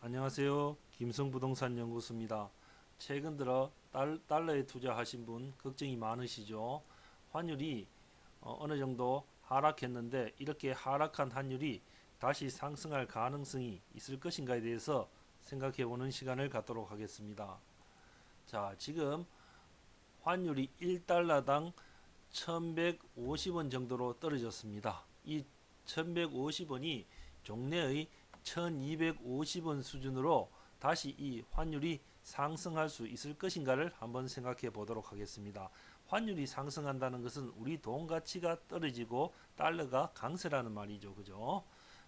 안녕하세요. 김성부동산 연구소입니다. 최근 들어 달러에 투자하신 분 걱정이 많으시죠? 환율이 어느 정도 하락했는데 이렇게 하락한 환율이 다시 상승할 가능성이 있을 것인가에 대해서 생각해 보는 시간을 갖도록 하겠습니다. 자, 지금 환율이 1달러당 1150원 정도로 떨어졌습니다. 이 1150원이 종래의 1250원 수준으로 다시 이 환율이 상승할 수 있을 것인가를 한번 생각해 보도록 하겠습니다. 환율이 상승한다는 것은 우리 돈 가치가 떨어지고 달러가 강세라는 말이죠. 그죠?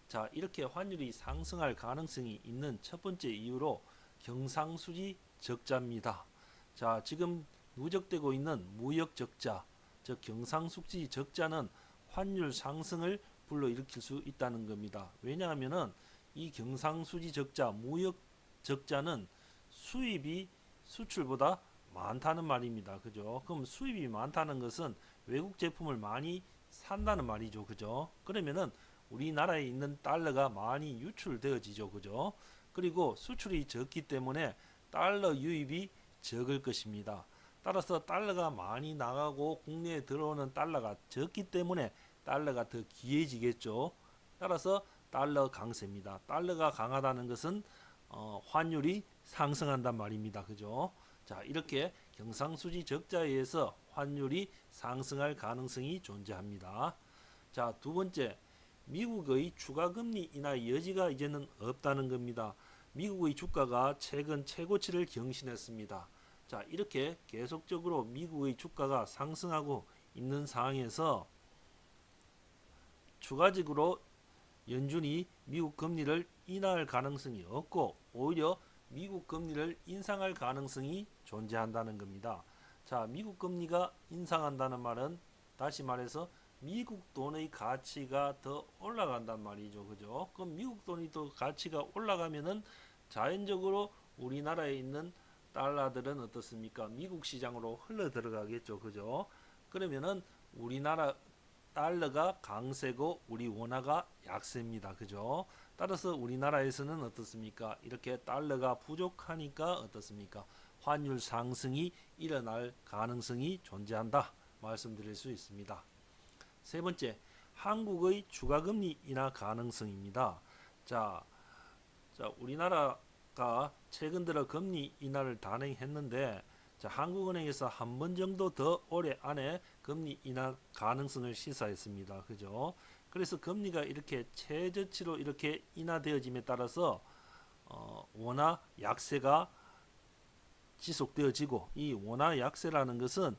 자, 이렇게 환율이 상승할 가능성이 있는 첫 번째 이유로 경상수지 적자입니다. 자, 지금 누적되고 있는 무역 적자, 즉 경상수지 적자는 환율 상승을 불러일으킬 수 있다는 겁니다. 왜냐하면은 이 경상수지 적자, 무역 적자는 수입이 수출보다 많다는 말입니다. 그죠? 그럼 수입이 많다는 것은 외국 제품을 많이 산다는 말이죠. 그죠? 그러면은 우리나라에 있는 달러가 많이 유출되어지죠. 그죠? 그리고 수출이 적기 때문에 달러 유입이 적을 것입니다. 따라서 달러가 많이 나가고 국내에 들어오는 달러가 적기 때문에 달러가 더 귀해지겠죠. 따라서 달러 강세입니다. 달러가 강하다는 것은 환율이 상승한단 말입니다. 그죠? 자, 이렇게 경상수지 적자에 의해서 환율이 상승할 가능성이 존재합니다. 자, 두 번째, 미국의 추가 금리 인하 여지가 이제는 없다는 겁니다. 미국의 주가가 최근 최고치를 경신했습니다. 자, 이렇게 계속적으로 미국의 주가가 상승하고 있는 상황에서 추가적으로 연준이 미국 금리를 인하할 가능성이 없고 오히려 미국 금리를 인상할 가능성이 존재한다는 겁니다. 자, 미국 금리가 인상한다는 말은 다시 말해서 미국 돈의 가치가 더 올라간단 말이죠. 그죠? 그럼 미국 돈이 더 가치가 올라가면은 자연적으로 우리나라에 있는 달러들은 어떻습니까? 미국 시장으로 흘러 들어가겠죠. 그죠? 그러면은 우리나라 달러가 강세고 우리 원화가 약세입니다. 그죠? 따라서 우리나라에서는 어떻습니까? 이렇게 달러가 부족하니까 어떻습니까? 환율 상승이 일어날 가능성이 존재한다. 말씀드릴 수 있습니다. 세 번째, 한국의 추가금리 인하 가능성입니다. 자, 우리나라가 최근 들어 금리 인하를 단행했는데 자, 한국은행에서 한 번 정도 더 올해 안에 금리 인하 가능성을 시사했습니다. 그죠? 그래서 금리가 이렇게 최저치로 이렇게 인하되어짐에 따라서 원화 약세가 지속되어지고 이 원화 약세라는 것은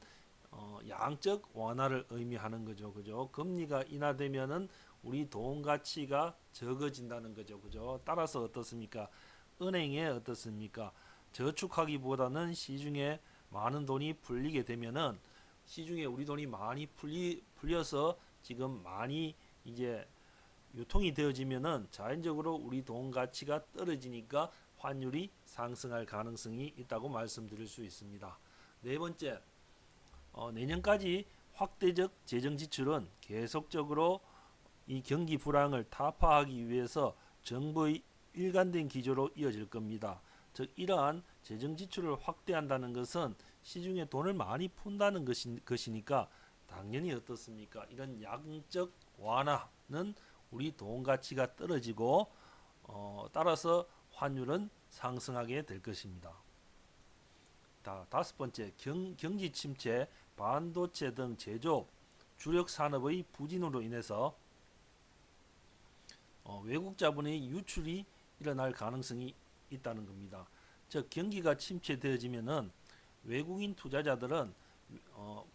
양적 완화를 의미하는 거죠. 그죠? 금리가 인하되면은 우리 돈 가치가 적어진다는 거죠. 그죠? 따라서 어떻습니까? 은행에 어떻습니까? 저축하기보다는 시중에 많은 돈이 풀리게 되면은 시중에 우리 돈이 많이 풀려서 지금 많이 이제 유통이 되어지면은 자연적으로 우리 돈 가치가 떨어지니까 환율이 상승할 가능성이 있다고 말씀드릴 수 있습니다. 네 번째, 내년까지 확대적 재정 지출은 계속적으로 이 경기 불황을 타파하기 위해서 정부의 일관된 기조로 이어질 겁니다. 즉 이러한 재정 지출을 확대한다는 것은 시중에 돈을 많이 푼다는 것이니까 당연히 어떻습니까? 이런 양적 완화는 우리 돈 가치가 떨어지고 따라서 환율은 상승하게 될 것입니다. 다섯 번째, 경기 침체, 반도체 등 제조업, 주력 산업의 부진으로 인해서 외국 자본의 유출이 일어날 가능성이 있다는 겁니다. 즉 경기가 침체되어지면은 외국인 투자자들은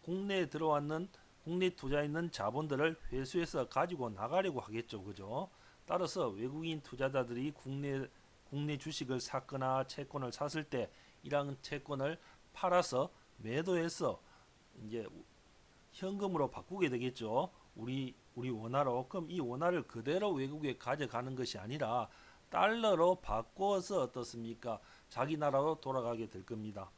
국내에 들어왔는 국내 투자에 있는 자본들을 회수해서 가지고 나가려고 하겠죠. 그죠? 따라서 외국인 투자자들이 국내 주식을 샀거나 채권을 샀을 때 이러한 채권을 팔아서 매도해서 이제 현금으로 바꾸게 되겠죠. 우리 원화로. 그럼 이 원화를 그대로 외국에 가져가는 것이 아니라 달러로 바꿔서 어떻습니까? 자기 나라로 돌아가게 될 겁니다.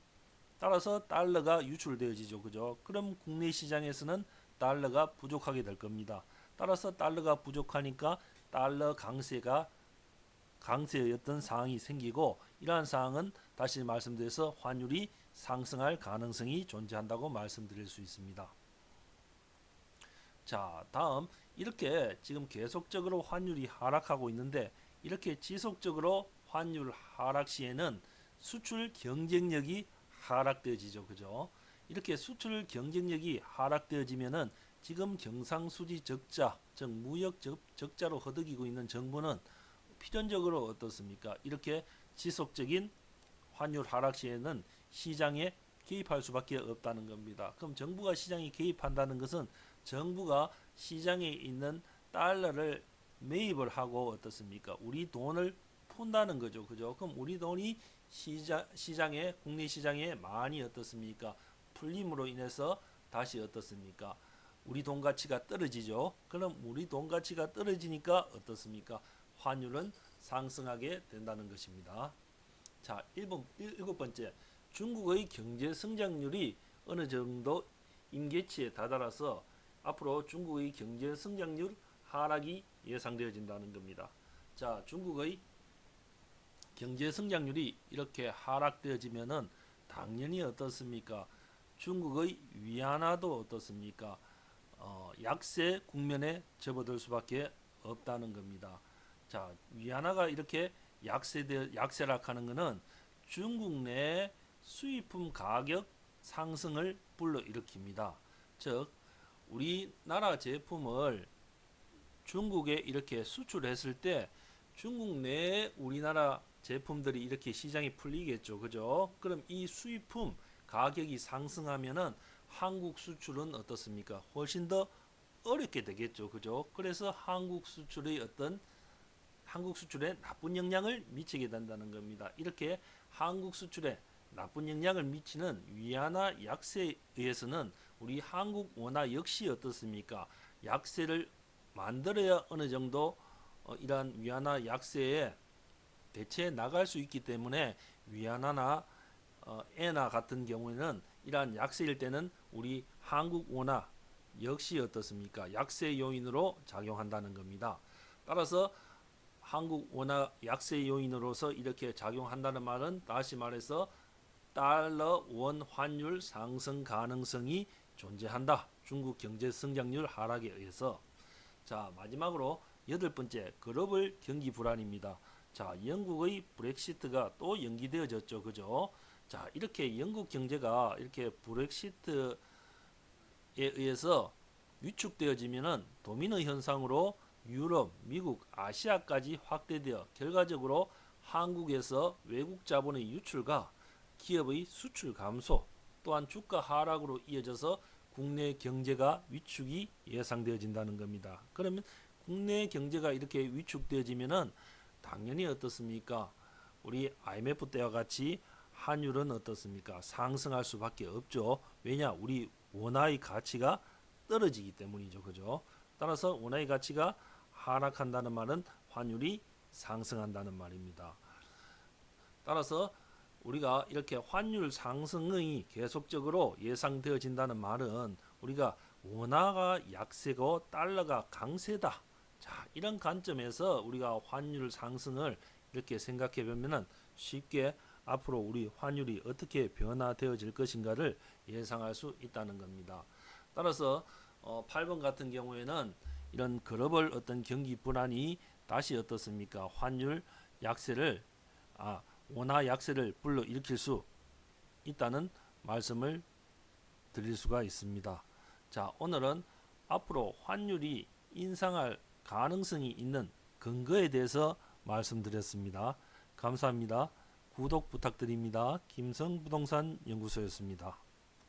따라서 달러가 유출되어지죠. 그죠? 그럼 국내 시장에서는 달러가 부족하게 될 겁니다. 따라서 달러가 부족하니까 달러 강세가 강세의 어떤 상황이 생기고 이러한 상황은 다시 말씀드려서 환율이 상승할 가능성이 존재한다고 말씀드릴 수 있습니다. 자, 다음 이렇게 지금 계속적으로 환율이 하락하고 있는데 이렇게 지속적으로 환율 하락 시에는 수출 경쟁력이 하락되어지죠. 그죠? 이렇게 수출 경쟁력이 하락되어지면은 지금 경상수지 적자, 즉 무역 적자로 허덕이고 있는 정부는 필연적으로 어떻습니까? 이렇게 지속적인 환율 하락 시에는 시장에 개입할 수밖에 없다는 겁니다. 그럼 정부가 시장에 개입한다는 것은 정부가 시장에 있는 달러를 매입을 하고 어떻습니까? 우리 돈을 푼다는 거죠. 그죠? 그럼 우리 돈이 시장에 국내 시장에 많이 어떻습니까? 풀림으로 인해서 다시 어떻습니까? 우리 돈 가치가 떨어지죠. 그럼 우리 돈 가치가 떨어지니까 어떻습니까? 환율은 상승하게 된다는 것입니다. 자, 일곱 번째. 중국의 경제 성장률이 어느 정도 임계치에 다다라서 앞으로 중국의 경제 성장률 하락이 예상되어진다는 겁니다. 자, 중국의 경제 성장률이 이렇게 하락되어지면은 당연히 어떻습니까? 중국의 위안화도 어떻습니까? 약세 국면에 접어들 수밖에 없다는 겁니다. 자, 위안화가 이렇게 약세락하는 것은 중국 내 수입품 가격 상승을 불러일으킵니다. 즉, 우리나라 제품을 중국에 이렇게 수출했을 때 중국 내 우리나라 제품들이 이렇게 시장이 풀리겠죠. 그죠? 그럼 이 수입품 가격이 상승하면은 한국 수출은 어떻습니까? 훨씬 더 어렵게 되겠죠. 그죠? 그래서 한국 수출에 나쁜 영향을 미치게 된다는 겁니다. 이렇게 한국 수출에 나쁜 영향을 미치는 위안화 약세에 의해서는 우리 한국 원화 역시 어떻습니까? 약세를 만들어야 어느 정도 이러한 위안화 약세에 대체해 나갈 수 있기 때문에 위안화나 엔화 같은 경우에는 이러한 약세일 때는 우리 한국 원화 역시 어떻습니까? 약세 요인으로 작용한다는 겁니다. 따라서 한국 원화 약세 요인으로서 이렇게 작용한다는 말은 다시 말해서 달러 원 환율 상승 가능성이 존재한다. 중국 경제 성장률 하락에 의해서. 자, 마지막으로 여덟 번째, 글로벌 경기 불안입니다. 자, 영국의 브렉시트가 또 연기되어졌죠. 그죠? 자, 이렇게 영국 경제가 이렇게 브렉시트에 의해서 위축되어지면은 도미노 현상으로 유럽, 미국, 아시아까지 확대되어 결과적으로 한국에서 외국 자본의 유출과 기업의 수출 감소 또한 주가 하락으로 이어져서 국내 경제가 위축이 예상되어진다는 겁니다. 그러면 국내 경제가 이렇게 위축되어지면은 당연히 어떻습니까? 우리 IMF 때와 같이 환율은 어떻습니까? 상승할 수밖에 없죠. 왜냐? 우리 원화의 가치가 떨어지기 때문이죠. 그죠? 따라서 원화의 가치가 하락한다는 말은 환율이 상승한다는 말입니다. 따라서 우리가 이렇게 환율 상승이 계속적으로 예상되어진다는 말은 우리가 원화가 약세고 달러가 강세다. 자, 이런 관점에서 우리가 환율 상승을 이렇게 생각해 보면은 쉽게 앞으로 우리 환율이 어떻게 변화되어질 것인가를 예상할 수 있다는 겁니다. 따라서 8번 같은 경우에는 이런 글로벌 어떤 경기 불안이 다시 어떻습니까? 환율 약세를 원화 약세를 불러일으킬 수 있다는 말씀을 드릴 수가 있습니다. 자, 오늘은 앞으로 환율이 인상할 가능성이 있는 근거에 대해서 말씀드렸습니다. 감사합니다. 구독 부탁드립니다. 김성부동산 연구소였습니다.